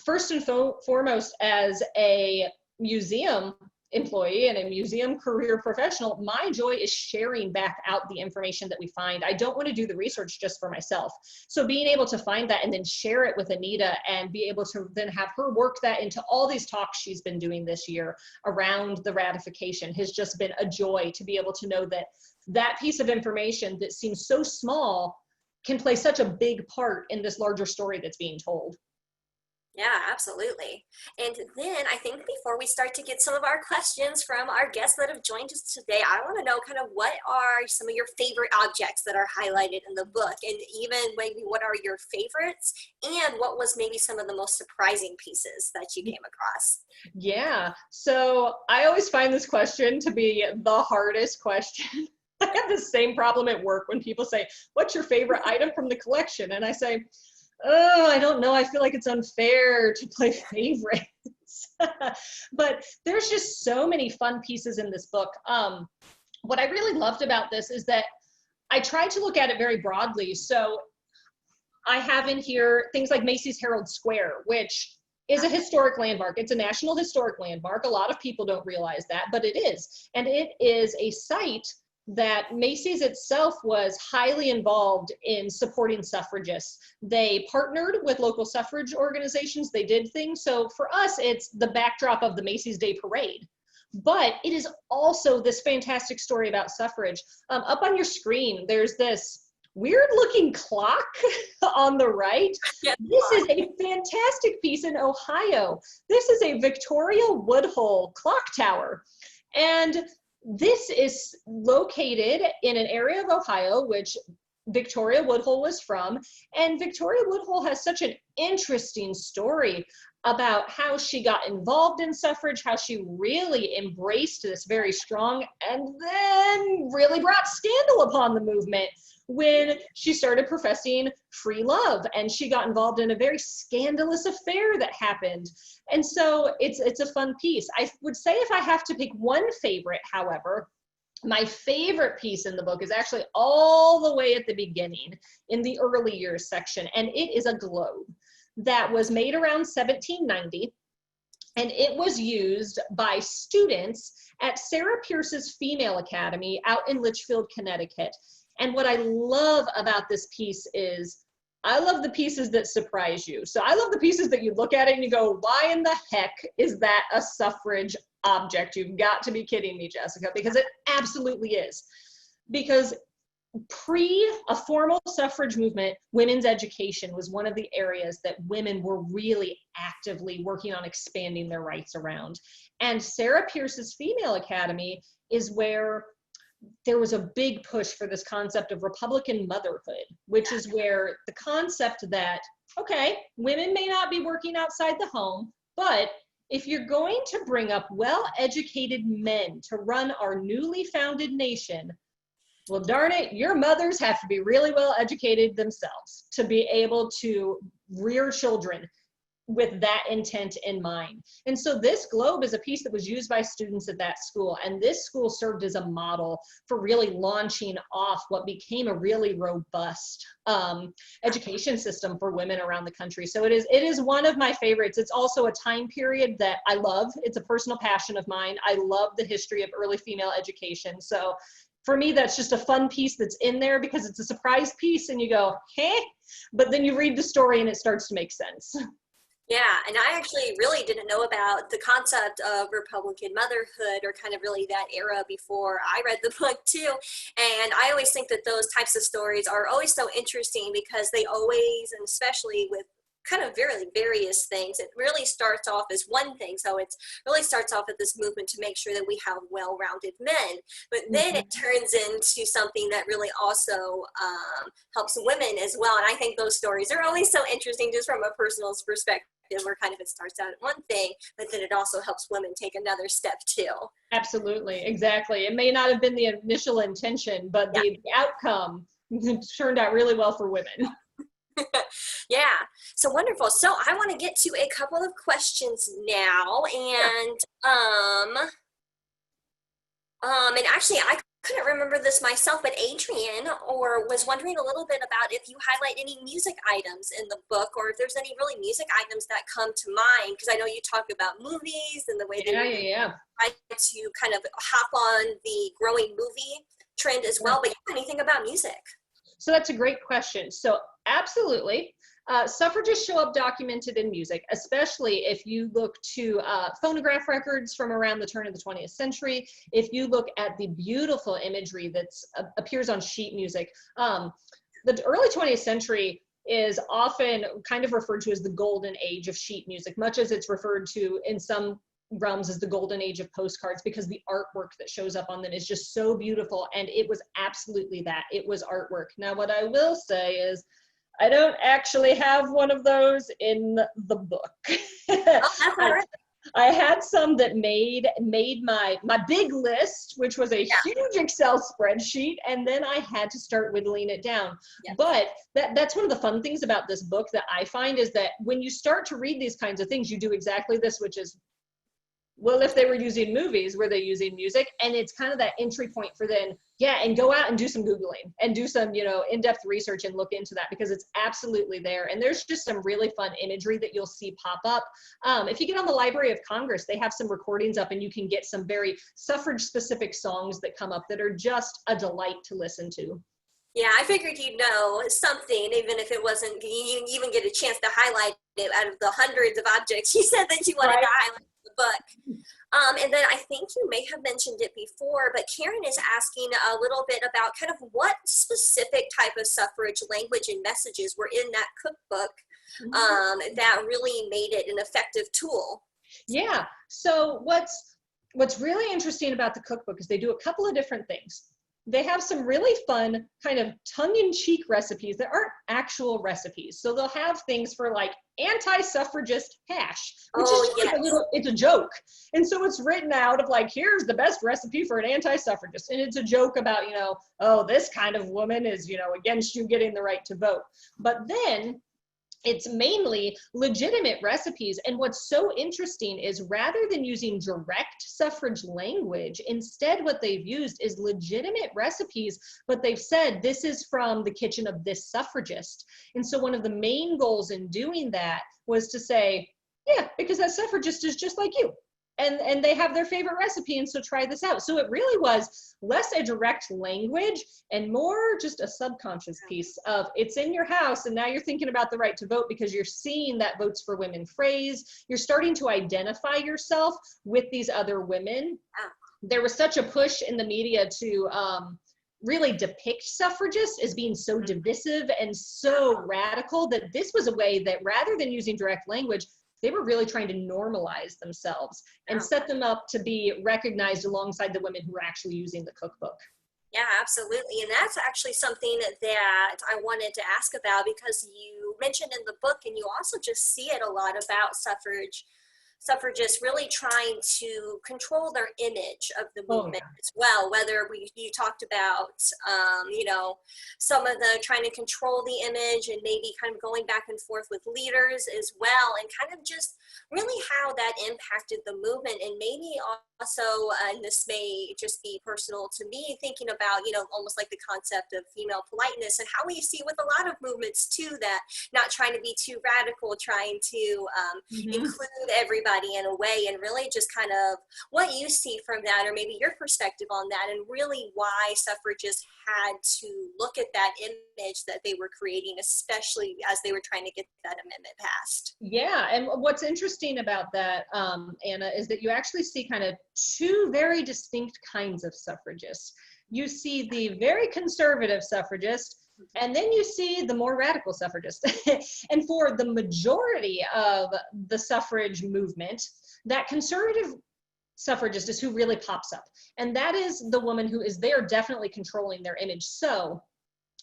first and foremost, as a museum employee and a museum career professional, my joy is sharing back out the information that we find. I don't want to do the research just for myself. So being able to find that and then share it with Anita and be able to then have her work that into all these talks she's been doing this year around the ratification has just been a joy to be able to know that that piece of information that seems so small can play such a big part in this larger story that's being told. Yeah, absolutely. And then I think before we start to get some of our questions from our guests that have joined us today, I want to know kind of what are some of your favorite objects that are highlighted in the book, and even maybe what are your favorites, and what was maybe some of the most surprising pieces that you came across? Yeah, so I always find this question to be the hardest question. I have the same problem at work when people say, "What's your favorite item from the collection?" And I say, "Oh, I don't know. I feel like it's unfair to play favorites." But there's just so many fun pieces in this book. What I really loved about this is that I tried to look at it very broadly. So I have in here things like Macy's Herald Square, which is a historic landmark. It's a National Historic Landmark. A lot of people don't realize that, but it is. And it is a site that Macy's itself was highly involved in supporting suffragists. They partnered with local suffrage organizations. They did things. So for us, it's the backdrop of the Macy's Day Parade. But it is also this fantastic story about suffrage. Up on your screen, there's this weird looking clock on the right. Yeah. This is a fantastic piece in Ohio. This is a Victoria Woodhull clock tower. And this is located in an area of Ohio which Victoria Woodhull was from. And Victoria Woodhull has such an interesting story about how she got involved in suffrage, how she really embraced this very strong, and then really brought scandal upon the movement when she started professing free love, and she got involved in a very scandalous affair that happened. And so it's a fun piece. I would say if I have to pick one favorite, however, my favorite piece in the book is actually all the way at the beginning in the early years section, and it is a globe that was made around 1790, and it was used by students at Sarah Pierce's Female Academy out in Litchfield, Connecticut. And what I love about this piece is I love the pieces that surprise you. So I love the pieces that you look at it and you go, why in the heck is that a suffrage object? You've got to be kidding me, Jessica, because it absolutely is. Because pre a formal suffrage movement, women's education was one of the areas that women were really actively working on expanding their rights around. And Sarah Pierce's Female Academy is where there was a big push for this concept of Republican motherhood, which is where the concept that, okay, women may not be working outside the home, but if you're going to bring up well-educated men to run our newly founded nation, well, darn it, your mothers have to be really well educated themselves to be able to rear children with that intent in mind. And so this globe is a piece that was used by students at that school, and this school served as a model for really launching off what became a really robust education system for women around the country. So it is one of my favorites. It's also a time period that I love. It's a personal passion of mine. I love the history of early female education. So for me, that's just a fun piece that's in there because it's a surprise piece and you go, hey, but then you read the story and it starts to make sense. Yeah, and I actually really didn't know about the concept of Republican motherhood or kind of really that era before I read the book too. And I always think that those types of stories are always so interesting because they always, and especially with kind of very various things, it really starts off as one thing. So it really starts off at this movement to make sure that we have well-rounded men, but then it turns into something that really also helps women as well. And I think those stories are always so interesting just from a personal perspective, where kind of it starts out at one thing, but then it also helps women take another step too. Absolutely, exactly. It may not have been the initial intention, but the outcome turned out really well for women. Yeah, so wonderful. So I want to get to a couple of questions now, and and actually I couldn't remember this myself, but Adrian was wondering a little bit about if you highlight any music items in the book, or if there's any really music items that come to mind, because I know you talk about movies and the way they try to kind of hop on the growing movie trend as well, but anything about music? So that's a great question. So absolutely. Suffragists show up documented in music, especially if you look to phonograph records from around the turn of the 20th century. If you look at the beautiful imagery that appears on sheet music, the early 20th century is often kind of referred to as the golden age of sheet music, much as it's referred to in some realms as the golden age of postcards, because the artwork that shows up on them is just so beautiful. And it was absolutely that. It was artwork. Now, what I will say is, I don't actually have one of those in the book. Oh, that's all right. I had some that made my big list, which was a huge Excel spreadsheet, and then I had to start whittling it down. Yeah. But that's one of the fun things about this book that I find is that when you start to read these kinds of things, you do exactly this, which is, well, if they were using movies, were they using music? And it's kind of that entry point for then, and go out and do some Googling and do some, in-depth research and look into that, because it's absolutely there. And there's just some really fun imagery that you'll see pop up. If you get on the Library of Congress, they have some recordings up, and you can get some very suffrage-specific songs that come up that are just a delight to listen to. Yeah, I figured you'd know something, even if it wasn't, you even get a chance to highlight it out of the hundreds of objects you said that you wanted to highlight in the book. And then I think you may have mentioned it before, but Karen is asking a little bit about kind of what specific type of suffrage language and messages were in that cookbook that really made it an effective tool. Yeah, so what's really interesting about the cookbook is they do a couple of different things. They have some really fun kind of tongue-in-cheek recipes that aren't actual recipes. So they'll have things for like anti-suffragist hash, which is just like it's a joke. And so it's written out of like, here's the best recipe for an anti-suffragist. And it's a joke about, this kind of woman is, against you getting the right to vote. But then it's mainly legitimate recipes. And what's so interesting is rather than using direct suffrage language, instead what they've used is legitimate recipes, but they've said this is from the kitchen of this suffragist. And so one of the main goals in doing that was to say, because that suffragist is just like you. And they have their favorite recipe, and so try this out. So it really was less a direct language and more just a subconscious piece of it's in your house, and now you're thinking about the right to vote because you're seeing that Votes for Women phrase. You're starting to identify yourself with these other women. There was such a push in the media to really depict suffragists as being so divisive and so radical that this was a way that rather than using direct language, they were really trying to normalize themselves and set them up to be recognized alongside the women who were actually using the cookbook. Yeah, absolutely. And that's actually something that I wanted to ask about, because you mentioned in the book, and you also just see it a lot about suffragists really trying to control their image of the movement as well. Whether you talked about, some of the trying to control the image and maybe kind of going back and forth with leaders as well, and kind of just really how that impacted the movement. And maybe also, and this may just be personal to me, thinking about, almost like the concept of female politeness, and how we see with a lot of movements too, that not trying to be too radical, trying to include everybody in a way, and really just kind of what you see from that, or maybe your perspective on that, and really why suffragists had to look at that image that they were creating, especially as they were trying to get that amendment passed. Yeah, and what's interesting about that, Anna, is that you actually see kind of two very distinct kinds of suffragists. You see the very conservative suffragist, and then you see the more radical suffragist. And for the majority of the suffrage movement, that conservative suffragist is who really pops up. And that is the woman who is there definitely controlling their image. So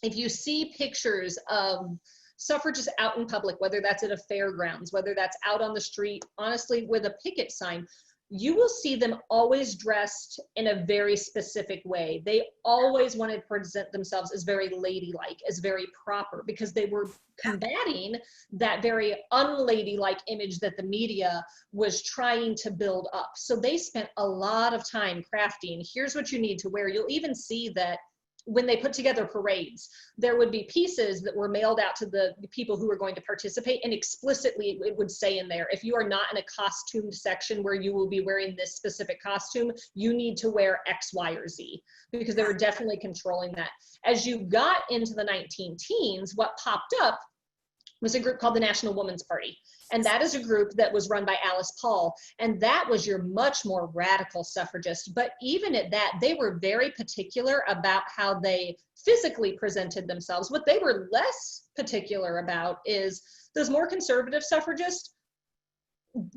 if you see pictures of suffragists out in public, whether that's at a fairgrounds, whether that's out on the street, honestly, with a picket sign, you will see them always dressed in a very specific way. They always wanted to present themselves as very ladylike, as very proper, because they were combating that very unladylike image that the media was trying to build up. So they spent a lot of time crafting, here's what you need to wear. You'll even see that when they put together parades, there would be pieces that were mailed out to the people who were going to participate, and explicitly it would say in there, if you are not in a costumed section where you will be wearing this specific costume, you need to wear X, Y, or Z, because they were definitely controlling that. As you got into the 19 teens, what popped up was a group called the National Women's Party. And that is a group that was run by Alice Paul. And that was your much more radical suffragist. But even at that, they were very particular about how they physically presented themselves. What they were less particular about is those more conservative suffragists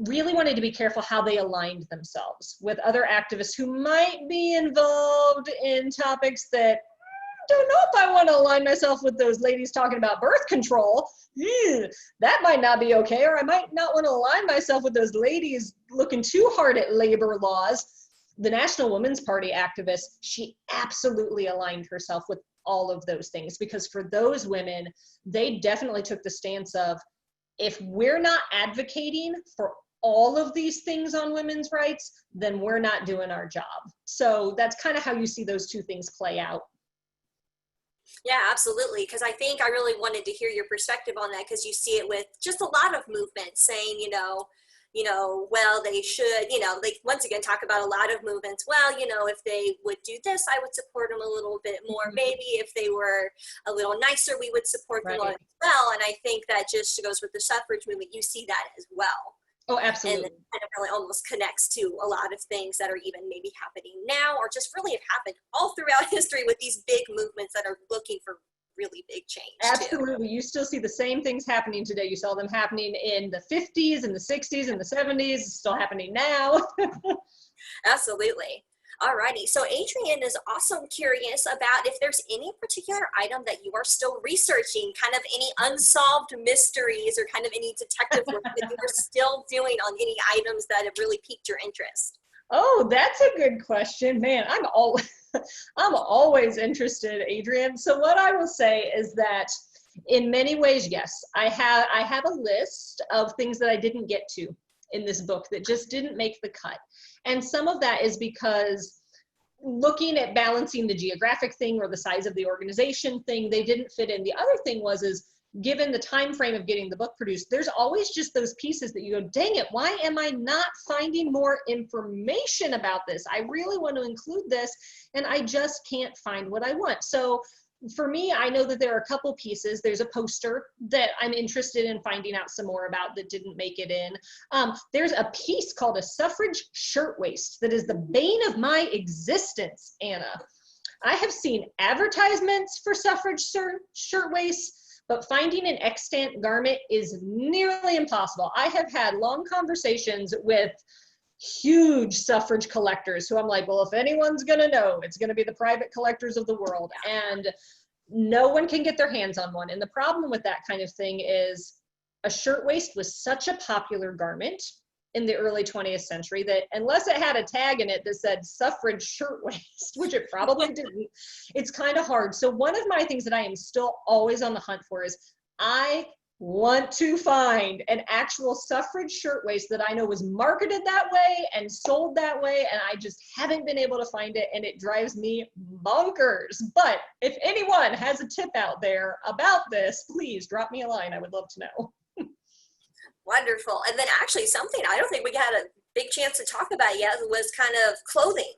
really wanted to be careful how they aligned themselves with other activists who might be involved in topics that don't know if I want to align myself with those ladies talking about birth control. That might not be okay. Or I might not want to align myself with those ladies looking too hard at labor laws. The National Women's Party activist, she absolutely aligned herself with all of those things, because for those women, they definitely took the stance of, if we're not advocating for all of these things on women's rights, then we're not doing our job. So that's kind of how you see those two things play out. Yeah, absolutely. Because I think I really wanted to hear your perspective on that, because you see it with just a lot of movements saying, well, they should, they once again talk about a lot of movements. Well, if they would do this, I would support them a little bit more. Maybe if they were a little nicer, we would support them as well. And I think that just goes with the suffrage movement. You see that as well. Oh, absolutely. And it kind of really almost connects to a lot of things that are even maybe happening now, or just really have happened all throughout history with these big movements that are looking for really big change. Absolutely. You still see the same things happening today. You saw them happening in the 50s and the 60s and the 70s. It's still happening now. Absolutely. Alrighty, so Adrienne is also curious about if there's any particular item that you are still researching, kind of any unsolved mysteries or kind of any detective work that you are still doing on any items that have really piqued your interest. Oh, that's a good question. Man, I'm always interested, Adrienne. So what I will say is that in many ways, yes, I have a list of things that I didn't get to in this book that just didn't make the cut. And some of that is because looking at balancing the geographic thing or the size of the organization thing, they didn't fit in. The other thing is given the time frame of getting the book produced, there's always just those pieces that you go, dang it, why am I not finding more information about this? I really want to include this, and I just can't find what I want. So for me, I know that there are a couple pieces. There's a poster that I'm interested in finding out some more about that didn't make it in. There's a piece called a suffrage shirtwaist that is the bane of my existence, Anna. I have seen advertisements for suffrage shirtwaists, but finding an extant garment is nearly impossible. I have had long conversations with huge suffrage collectors who I'm like, well, if anyone's gonna know, it's gonna be the private collectors of the world, and no one can get their hands on one. And the problem with that kind of thing is a shirtwaist was such a popular garment in the early 20th century that unless it had a tag in it that said suffrage shirtwaist, which it probably didn't, it's kind of hard. So one of my things that I am still always on the hunt for is I want to find an actual suffrage shirtwaist that I know was marketed that way and sold that way, and I just haven't been able to find it, and it drives me bonkers. But if anyone has a tip out there about this, please drop me a line. I would love to know. Wonderful. And then actually something I don't think we had a big chance to talk about yet was kind of clothing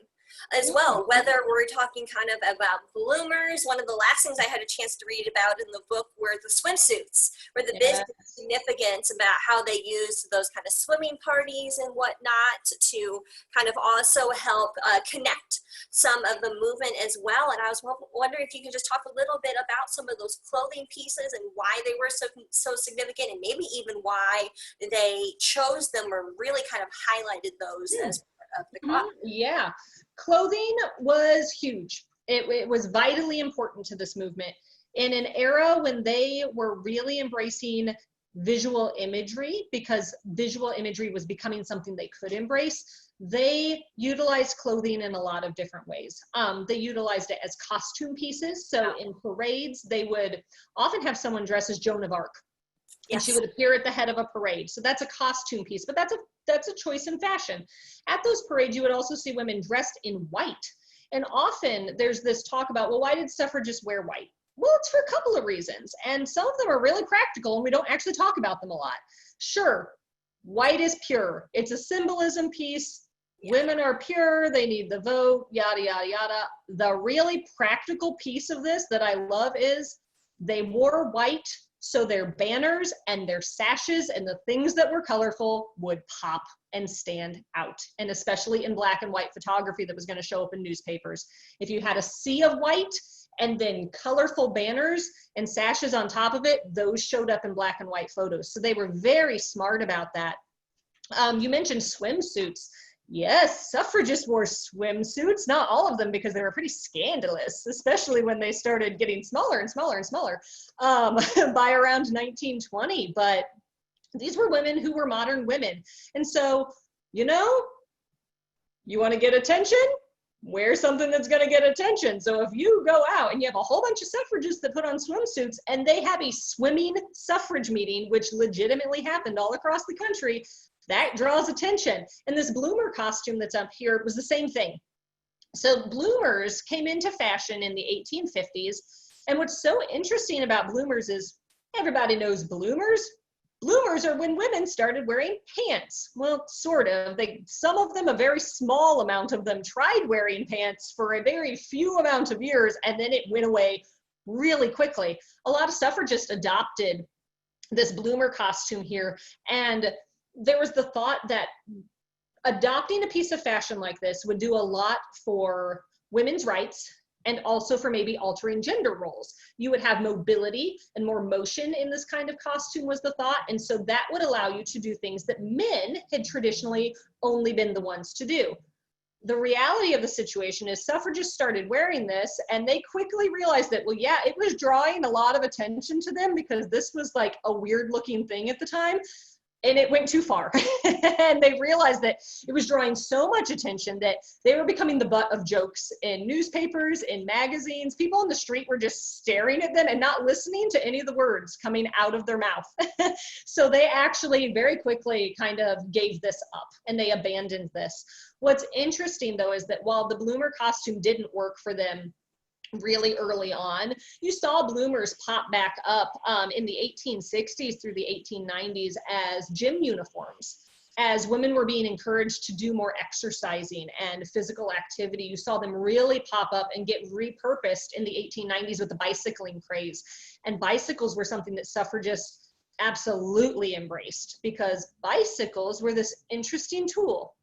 as well, whether we're talking kind of about bloomers. One of the last things I had a chance to read about in the book were the swimsuits, where the big significance about how they used those kind of swimming parties and whatnot to kind of also help connect some of the movement as well. And I was wondering if you could just talk a little bit about some of those clothing pieces and why they were so significant, and maybe even why they chose them or really kind of highlighted those as part of the crop. Yeah. Clothing was huge. It was vitally important to this movement. In an era when they were really embracing visual imagery, because visual imagery was becoming something they could embrace, they utilized clothing in a lot of different ways. They utilized it as costume pieces. So in parades, they would often have someone dress as Joan of Arc. And she would appear at the head of a parade. So that's a costume piece, but that's a choice in fashion. At those parades, you would also see women dressed in white. And often there's this talk about, well, why did suffragists wear white? Well, it's for a couple of reasons. And some of them are really practical and we don't actually talk about them a lot. Sure, white is pure. It's a symbolism piece. Women are pure, they need the vote, yada, yada, yada. The really practical piece of this that I love is they wore white so their banners and their sashes and the things that were colorful would pop and stand out. And especially in black and white photography that was going to show up in newspapers. If you had a sea of white and then colorful banners and sashes on top of it, those showed up in black and white photos. So they were very smart about that. You mentioned swimsuits. Yes, suffragists wore swimsuits, not all of them because they were pretty scandalous, especially when they started getting smaller and smaller and smaller by around 1920. But these were women who were modern women. And so, you know, you want to get attention? Wear something that's going to get attention. So if you go out and you have a whole bunch of suffragists that put on swimsuits and they have a swimming suffrage meeting, which legitimately happened all across the country, that draws attention. And this bloomer costume that's up here was the same thing. So bloomers came into fashion in the 1850s. And what's so interesting about bloomers is everybody knows bloomers. Bloomers are when women started wearing pants. Well, sort of. Some of them, a very small amount of them, tried wearing pants for a very few amount of years, and then it went away really quickly. A lot of suffragists adopted this bloomer costume here, and there was the thought that adopting a piece of fashion like this would do a lot for women's rights and also for maybe altering gender roles. You would have mobility and more motion in this kind of costume was the thought. And so that would allow you to do things that men had traditionally only been the ones to do. The reality of the situation is suffragists started wearing this and they quickly realized that, well, yeah, it was drawing a lot of attention to them because this was like a weird looking thing at the time. And it went too far. And they realized that it was drawing so much attention that they were becoming the butt of jokes in newspapers, in magazines. People on the street were just staring at them and not listening to any of the words coming out of their mouth. So they actually very quickly kind of gave this up and they abandoned this. What's interesting though is that while the bloomer costume didn't work for them really early on, you saw bloomers pop back up in the 1860s through the 1890s as gym uniforms. As women were being encouraged to do more exercising and physical activity, you saw them really pop up and get repurposed in the 1890s with the bicycling craze. And bicycles were something that suffragists absolutely embraced because bicycles were this interesting tool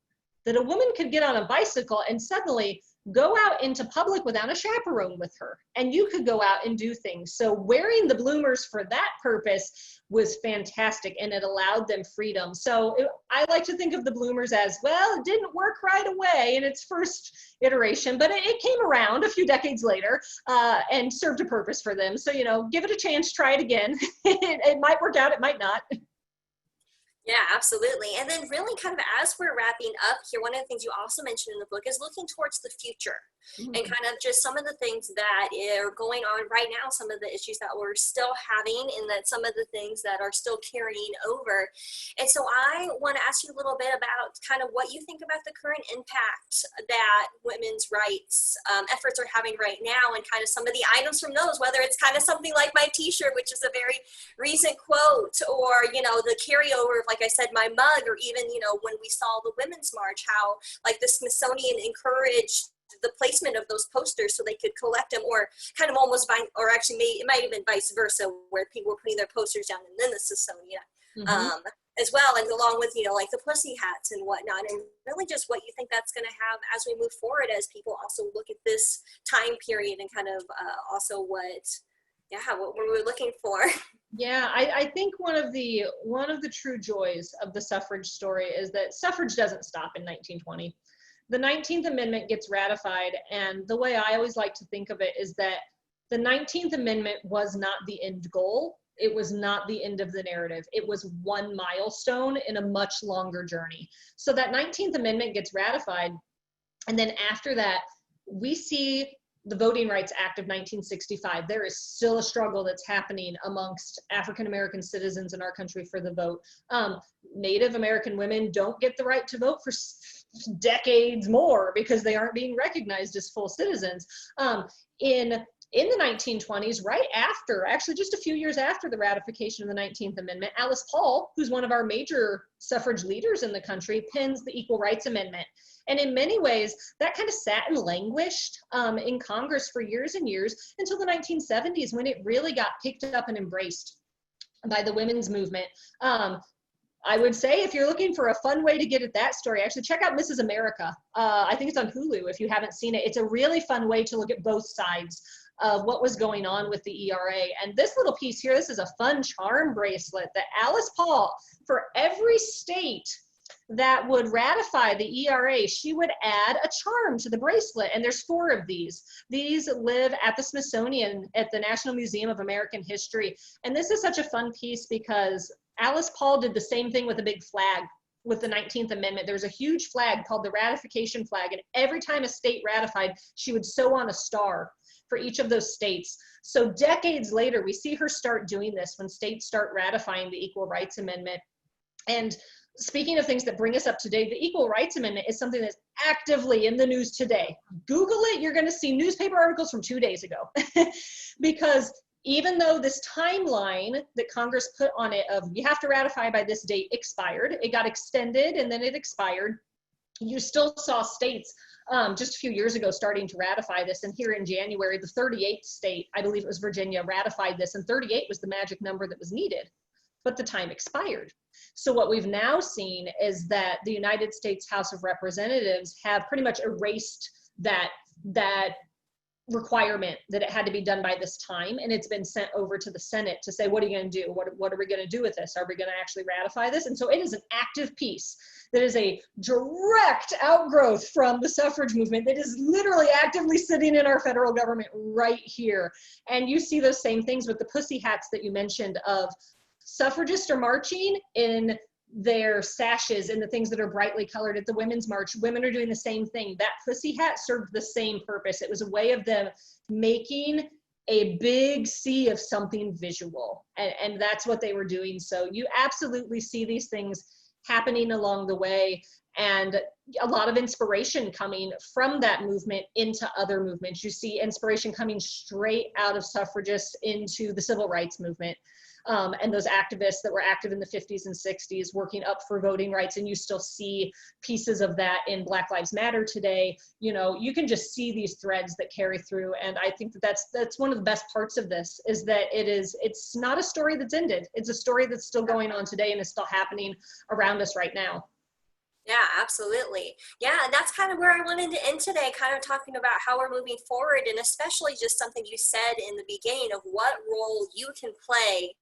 that a woman could get on a bicycle and suddenly go out into public without a chaperone with her, and you could go out and do things. So wearing the bloomers for that purpose was fantastic, and it allowed them freedom. So I like to think of the bloomers as, well, it didn't work right away in its first iteration, but it came around a few decades later and served a purpose for them. So, you know, give it a chance, try it again. It might work out, it might not. Yeah, absolutely. And then really kind of as we're wrapping up here, one of the things you also mentioned in the book is looking towards the future and kind of just some of the things that are going on right now, some of the issues that we're still having and that some of the things that are still carrying over. And so I want to ask you a little bit about kind of what you think about the current impact that women's rights efforts are having right now and kind of some of the items from those, whether it's kind of something like my t-shirt, which is a very recent quote, or, you know, the carryover of, like I said, my mug, or even, you know, when we saw the Women's March, how like the Smithsonian encouraged the placement of those posters so they could collect them, or kind of almost or actually it might have been vice versa, where people were putting their posters down and then the Smithsonian as well, and along with, you know, like the pussy hats and whatnot, and really just what you think that's going to have as we move forward, as people also look at this time period and kind of also what we're looking for. Yeah, I think one of the true joys of the suffrage story is that suffrage doesn't stop in 1920. The 19th Amendment gets ratified, and the way I always like to think of it is that the 19th Amendment was not the end goal. It was not the end of the narrative. It was one milestone in a much longer journey. So that 19th Amendment gets ratified, and then after that, we see the Voting Rights Act of 1965. There is still a struggle that's happening amongst African-American citizens in our country for the vote. Native American women don't get the right to vote decades more because they aren't being recognized as full citizens. In the 1920s, right after, actually just a few years after the ratification of the 19th Amendment, Alice Paul, who's one of our major suffrage leaders in the country, pens the Equal Rights Amendment. And in many ways, that kind of sat and languished in Congress for years and years until the 1970s, when it really got picked up and embraced by the women's movement. I would say if you're looking for a fun way to get at that story, actually check out Mrs. America. I think it's on Hulu if you haven't seen it. It's a really fun way to look at both sides of what was going on with the ERA. And this little piece here, this is a fun charm bracelet that Alice Paul, for every state that would ratify the ERA, she would add a charm to the bracelet. And there's 4 of these. These live at the Smithsonian at the National Museum of American History. And this is such a fun piece because Alice Paul did the same thing with a big flag with the 19th Amendment. There's a huge flag called the ratification flag. And every time a state ratified, she would sew on a star for each of those states. So decades later, we see her start doing this when states start ratifying the Equal Rights Amendment. And speaking of things that bring us up to date, the Equal Rights Amendment is something that's actively in the news today. Google it, you're going to see newspaper articles from 2 days ago. Because even though this timeline that Congress put on it of you have to ratify by this date expired, it got extended and then it expired, you still saw states just a few years ago starting to ratify this. And here in January, the 38th state, I believe it was Virginia, ratified this, and 38 was the magic number that was needed, but the time expired. So what we've now seen is that the United States House of Representatives have pretty much erased that requirement that it had to be done by this time, and it's been sent over to the Senate to say, what are you going to do? What are we going to do with this? Are we going to actually ratify this? And so it is an active piece that is a direct outgrowth from the suffrage movement that is literally actively sitting in our federal government right here. And you see those same things with the pussy hats that you mentioned of suffragists are marching in their sashes and the things that are brightly colored at the Women's March. Women are doing the same thing. That pussy hat served the same purpose. It was a way of them making a big sea of something visual. And that's what they were doing. So you absolutely see these things happening along the way, and a lot of inspiration coming from that movement into other movements. You see inspiration coming straight out of suffragists into the civil rights movement. And those activists that were active in the 50s and 60s working up for voting rights, and you still see pieces of that in Black Lives Matter today. You know, you can just see these threads that carry through, and I think that that's one of the best parts of this, is that it's not a story that's ended. It's a story that's still going on today and is still happening around us right now. Yeah, absolutely. Yeah, and that's kind of where I wanted to end today, kind of talking about how we're moving forward, and especially just something you said in the beginning of what role you can play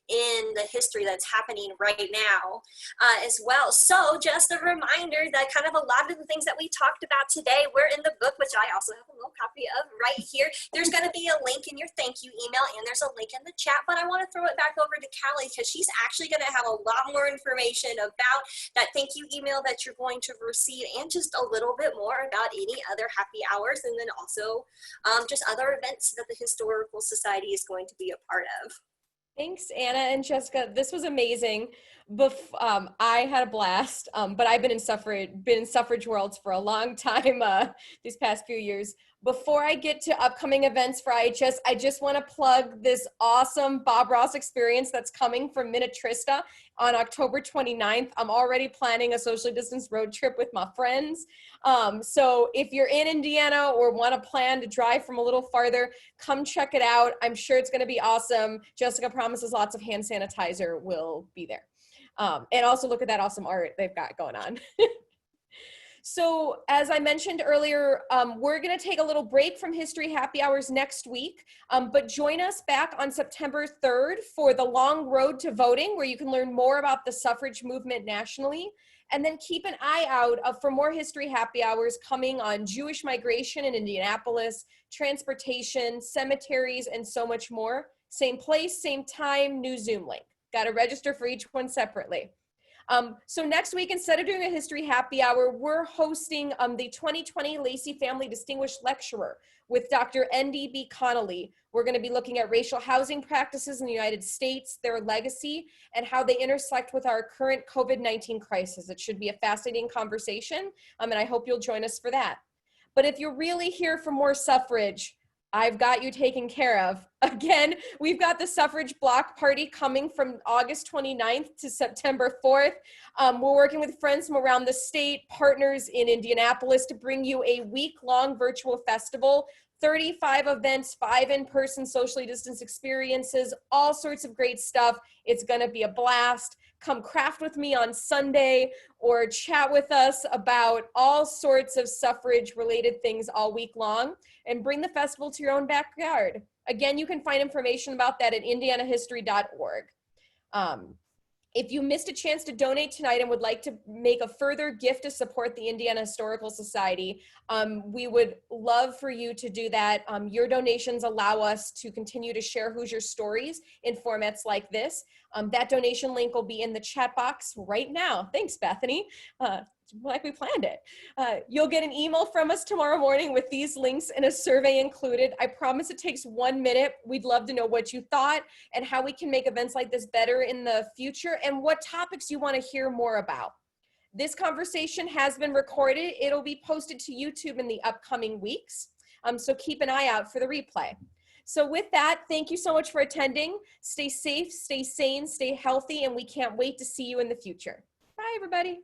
in the history that's happening right now as well. So just a reminder that kind of a lot of the things that we talked about today were in the book, which I also have a little copy of right here. There's going to be a link in your thank you email, and there's a link in the chat, but I want to throw it back over to Callie because she's actually going to have a lot more information about that thank you email that you're going to receive, and just a little bit more about any other happy hours, and then also just other events that the Historical Society is going to be a part of. Thanks, Anna and Jessica. This was amazing. I had a blast, but I've been in suffrage worlds for a long time these past few years. Before I get to upcoming events for IHS, I just want to plug this awesome Bob Ross experience that's coming from Minnetrista on October 29th. I'm already planning a socially distanced road trip with my friends. So if you're in Indiana or want to plan to drive from a little farther, come check it out. I'm sure it's going to be awesome. Jessica promises lots of hand sanitizer will be there. And also look at that awesome art they've got going on. So as I mentioned earlier, we're going to take a little break from History Happy Hours next week, but join us back on September 3rd for the Long Road to Voting, where you can learn more about the suffrage movement nationally. And then keep an eye out for more History Happy Hours coming on Jewish migration in Indianapolis, transportation, cemeteries, and so much more. Same place, same time, new Zoom link. Got to register for each one separately. So next week, instead of doing a history happy hour, we're hosting the 2020 Lacey Family Distinguished Lecturer with Dr. N.D.B. Connolly. We're going to be looking at racial housing practices in the United States, their legacy, and how they intersect with our current COVID-19 crisis. It should be a fascinating conversation, and I hope you'll join us for that. But if you're really here for more suffrage, I've got you taken care of. Again, we've got the suffrage block party coming from August 29th to September 4th. We're working with friends from around the state, partners in Indianapolis to bring you a week-long virtual festival, 35 events, 5 in-person socially distanced experiences, all sorts of great stuff. It's gonna be a blast. Come craft with me on Sunday or chat with us about all sorts of suffrage related things all week long, and bring the festival to your own backyard. Again, you can find information about that at indianahistory.org. If you missed a chance to donate tonight and would like to make a further gift to support the Indiana Historical Society, we would love for you to do that. Your donations allow us to continue to share Hoosier stories in formats like this. That donation link will be in the chat box right now. Thanks, Bethany. Like we planned it. You'll get an email from us tomorrow morning with these links and a survey included. I promise it takes 1 minute. We'd love to know what you thought and how we can make events like this better in the future and what topics you want to hear more about. This conversation has been recorded. It'll be posted to YouTube in the upcoming weeks. So keep an eye out for the replay. So with that, thank you so much for attending. Stay safe, stay sane, stay healthy, and we can't wait to see you in the future. Bye, everybody.